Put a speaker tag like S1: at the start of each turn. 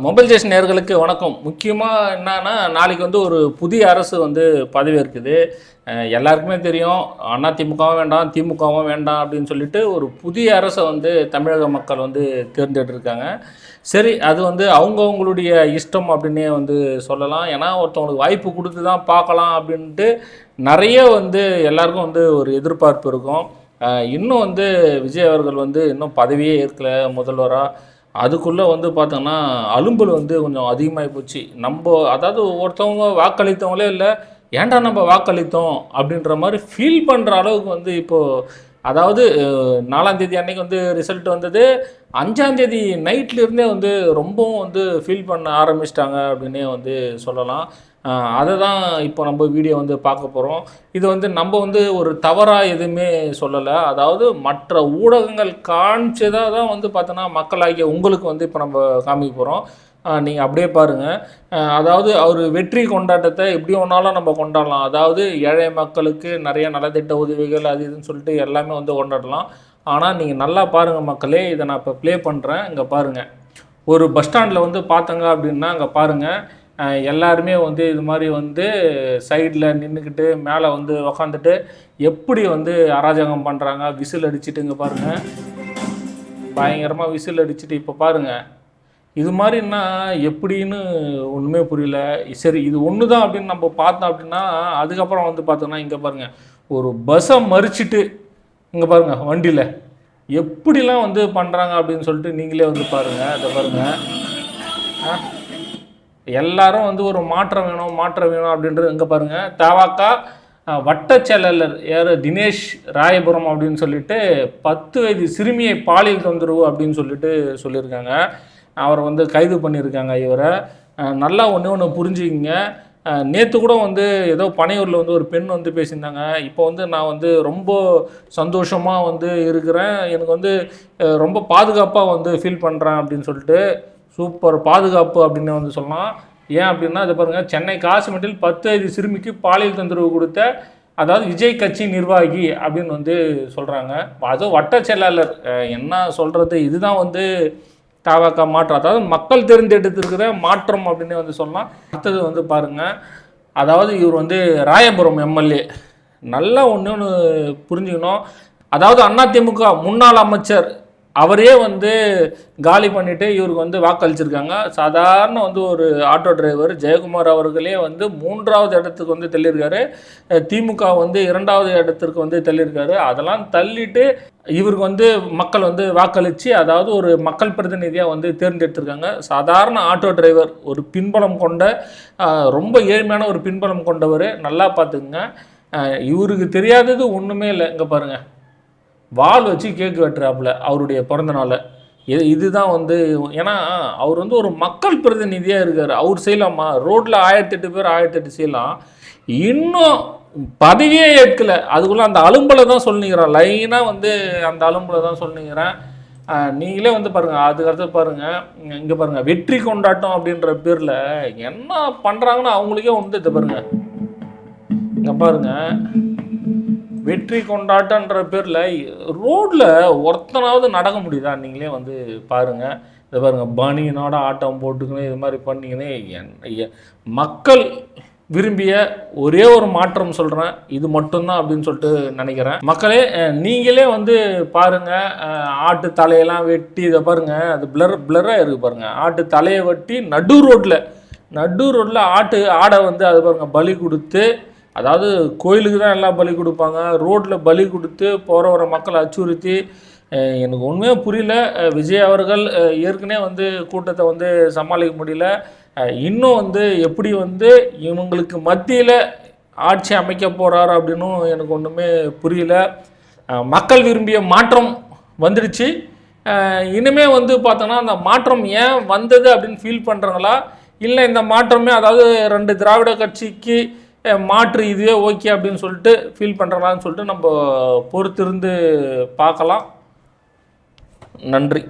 S1: Mobile station நேயர்களுக்கு வணக்கம். முக்கியமாக என்னன்னா, நாளைக்கு வந்து ஒரு புதிய அரசு வந்து பதவியேற்குது. எல்லாருக்குமே தெரியும், அதிமுகவும் வேண்டாம், திமுகவும் வேண்டாம் அப்படின்னு சொல்லிட்டு ஒரு புதிய அரசை வந்து தமிழக மக்கள் வந்து தேர்ந்தெடுத்திருக்காங்க. சரி, அது வந்து அவங்கவுங்களுடைய இஷ்டம் அப்படின்னே வந்து சொல்லலாம். ஏன்னா ஒருத்தவங்களுக்கு வாய்ப்பு கொடுத்து தான் பார்க்கலாம் அப்படின்ட்டு நிறைய வந்து எல்லாருக்கும் வந்து ஒரு எதிர்பார்ப்பு இருக்கும். இன்னும் வந்து விஜய் அவர்கள் வந்து இன்னும் பதவியே ஏற்கல முதல்வராக. அதுக்குள்ளே வந்து பார்த்தோன்னா அலும்பல் வந்து கொஞ்சம் அதிகமாகி போச்சு. அதாவது ஒருத்தவங்க வாக்களித்தவங்களே இல்லை, ஏன்டா நம்ம வாக்களித்தோம் அப்படின்ற மாதிரி ஃபீல் பண்ணுற அளவுக்கு வந்து இப்போது, அதாவது 4ஆம் தேதி அன்னைக்கு வந்து ரிசல்ட் வந்தது. 5ஆம் தேதி நைட்லேருந்தே வந்து ரொம்பவும் வந்து ஃபீல் பண்ண ஆரம்பிச்சிட்டாங்க அப்படின்னே வந்து சொல்லலாம். அதை தான் இப்போ நம்ம வீடியோ வந்து பார்க்க போகிறோம். இது வந்து நம்ம வந்து ஒரு தவறாக எதுவுமே சொல்லலை. அதாவது மற்ற ஊடகங்கள் காமிச்சதாக தான் வந்து பார்த்தோன்னா மக்களாகிய உங்களுக்கு வந்து இப்போ நம்ம காமிக்க போகிறோம். நீங்கள் அப்படியே பாருங்கள். அதாவது அவர் வெற்றி கொண்டாட்டத்தை எப்படி ஒன்றாலும் நம்ம கொண்டாடலாம். அதாவது ஏழை மக்களுக்கு நிறைய நலத்திட்ட உதவிகள் அது இதுன்னு சொல்லிட்டு எல்லாமே வந்து கொண்டாடலாம். ஆனால் நீங்கள் நல்லா பாருங்கள் மக்களே, இதை நான் இப்போ ப்ளே பண்ணுறேன். இங்கே பாருங்கள், ஒரு பஸ் ஸ்டாண்டில் வந்து பார்த்தங்க அப்படின்னா அங்கே பாருங்கள், எல்லாருமே வந்து இது மாதிரி வந்து சைடில் நின்றுக்கிட்டு மேலே வந்து உக்காந்துட்டு எப்படி வந்து அராஜகம் பண்ணுறாங்க. விசில் அடிச்சுட்டு இங்கே பாருங்கள், பயங்கரமாக விசில் அடிச்சுட்டு. இப்போ பாருங்கள், இது மாதிரின்னா எப்படின்னு ஒன்றுமே புரியல. சரி, இது ஒன்று தான் அப்படின்னு நம்ம பார்த்தோம் அப்படின்னா, அதுக்கப்புறம் வந்து பார்த்தோன்னா இங்கே பாருங்கள், ஒரு பஸ்ஸை மறிச்சிட்டு இங்கே பாருங்கள் வண்டியில் எப்படிலாம் வந்து பண்ணுறாங்க அப்படின்னு சொல்லிட்டு நீங்களே வந்து பாருங்கள். அதை பாருங்கள், எல்லாரும் வந்து ஒரு மாற்றம் வேணும் அப்படின்றது. இங்கே பாருங்கள், தவாக்கா வட்ட செயலாளர் யார், தினேஷ் ராயபுரம் அப்படின்னு சொல்லிட்டு 10 வயது சிறுமியை பாலியல் தொந்தரவு அப்படின்னு சொல்லிட்டு சொல்லியிருக்காங்க. அவரை வந்து கைது பண்ணியிருக்காங்க. இவரை நல்லா ஒன்று புரிஞ்சுக்கிங்க. நேற்று கூட வந்து ஏதோ பனையூரில் வந்து ஒரு பெண் வந்து பேசியிருந்தாங்க. இப்போ வந்து நான் வந்து ரொம்ப சந்தோஷமாக வந்து இருக்கிறேன், எனக்கு வந்து ரொம்ப பாதுகாப்பாக வந்து ஃபீல் பண்ணுறேன் அப்படின்னு சொல்லிட்டு. சூப்பர் பாதுகாப்பு அப்படின்னு வந்து சொல்லலாம். ஏன் அப்படின்னா, இது பாருங்கள், சென்னை காசிமெட்டில் 10 வயது சிறுமிக்கு பாலியல் தொந்தரவு கொடுத்த, அதாவது விஜய் கட்சி நிர்வாகி அப்படின்னு வந்து சொல்கிறாங்க. அதுவும் வட்ட செயலாளர், என்ன சொல்கிறது, இதுதான் வந்து தவக மாற்றம், அதாவது மக்கள் தேர்ந்தெடுத்திருக்கிற மாற்றம் அப்படின்னு வந்து சொல்லலாம். அடுத்தது வந்து பாருங்கள், அதாவது இவர் வந்து ராயபுரம் எம்எல்ஏ. நல்லா ஒன்று புரிஞ்சுக்கணும். அதாவது அதிமுக முன்னாள் அமைச்சர் அவரே வந்து காலி பண்ணிவிட்டு இவருக்கு வந்து வாக்களிச்சிருக்காங்க. சாதாரண வந்து ஒரு ஆட்டோ டிரைவர் ஜெயக்குமார் அவர்களே வந்து 3வது இடத்துக்கு வந்து தள்ளியிருக்காரு. திமுக வந்து 2வது இடத்திற்கு வந்து தள்ளியிருக்காரு. அதெல்லாம் தள்ளிட்டு இவருக்கு வந்து மக்கள் வந்து வாக்களித்து, அதாவது ஒரு மக்கள் பிரதிநிதியாக வந்து தேர்ந்தெடுத்திருக்காங்க. சாதாரண ஆட்டோ டிரைவர், ஒரு பின்பலம் கொண்ட, ரொம்ப ஏழ்மையான ஒரு பின்பலம் கொண்டவர். நல்லா பார்த்துக்குங்க. இவருக்கு தெரியாதது ஒன்றுமே இல்லை. இங்கே பாருங்கள், வால் வச்சு கேக்கு வெட்டுறாப்புல அவருடைய பிறந்த நாளை. இதுதான் வந்து, ஏன்னா அவர் வந்து ஒரு மக்கள் பிரதிநிதியாக இருக்கார். அவர் செய்யலாமா? ரோட்டில் 1008 பேர் 1008 செய்யலாம். இன்னும் பதவியே ஏற்கலை, அதுக்குள்ளே அந்த அலும்பலை தான் சொல்லிக்கிறேன். லைனாக வந்து அந்த அலும்பலை தான் சொல்லிக்கிறேன். நீங்களே வந்து பாருங்கள். அதுக்கடுத்து பாருங்கள், இங்கே பாருங்கள், வெற்றி கொண்டாட்டம் அப்படின்ற பேரில் என்ன பண்ணுறாங்கன்னு அவங்களுக்கே வந்து இது பாருங்கள். இங்கே பாருங்கள், வெற்றி கொண்டாட்டன்ற பேரில் ரோட்டில் ஒருத்தனாவது நடக்க முடியுதா? நீங்களே வந்து பாருங்கள். இதை பாருங்கள், பனியனோட ஆட்டம் போட்டுக்கணும், இது மாதிரி பண்ணிக்கணும். மக்கள் விரும்பிய ஒரே ஒரு மாற்றம் சொல்கிறேன், இது மட்டும்தான் அப்படின்னு சொல்லிட்டு நினைக்கிறேன். மக்களே, நீங்களே வந்து பாருங்கள், ஆட்டு தலையெல்லாம் வெட்டி, இதை பாருங்கள், அது பிளராக இருக்குது பாருங்கள். ஆட்டு தலையை வெட்டி நடு ரோட்டில் ஆடை வந்து அது பாருங்கள் பலி கொடுத்து, அதாவது கோயிலுக்கு தான் எல்லாம் பலி கொடுப்பாங்க, ரோட்டில் பலி கொடுத்து போகிற வர மக்களை அச்சுறுத்தி. எனக்கு ஒன்றுமே புரியல. விஜய் அவர்கள் ஏற்கனவே வந்து கூட்டத்தை வந்து சமாளிக்க முடியல. இன்னும் வந்து எப்படி வந்து இவங்களுக்கு மத்தியில் ஆட்சி அமைக்க போகிறாரு அப்படின்னும் எனக்கு ஒன்றுமே புரியல. மக்கள் விரும்பிய மாற்றம் வந்துடுச்சு. இனிமே வந்து பார்த்தோன்னா அந்த மாற்றம் ஏன் வந்தது அப்படின்னு ஃபீல் பண்ணுறாங்களா, இல்லை இந்த மாற்றமே, அதாவது 2 திராவிட கட்சிக்கு மாற்று இதுவே ஓகே அப்படின்னு சொல்லிட்டு ஃபீல் பண்ணுறாங்களான்னு சொல்லிட்டு நம்ம பொறுத்திருந்து பார்க்கலாம். நன்றி.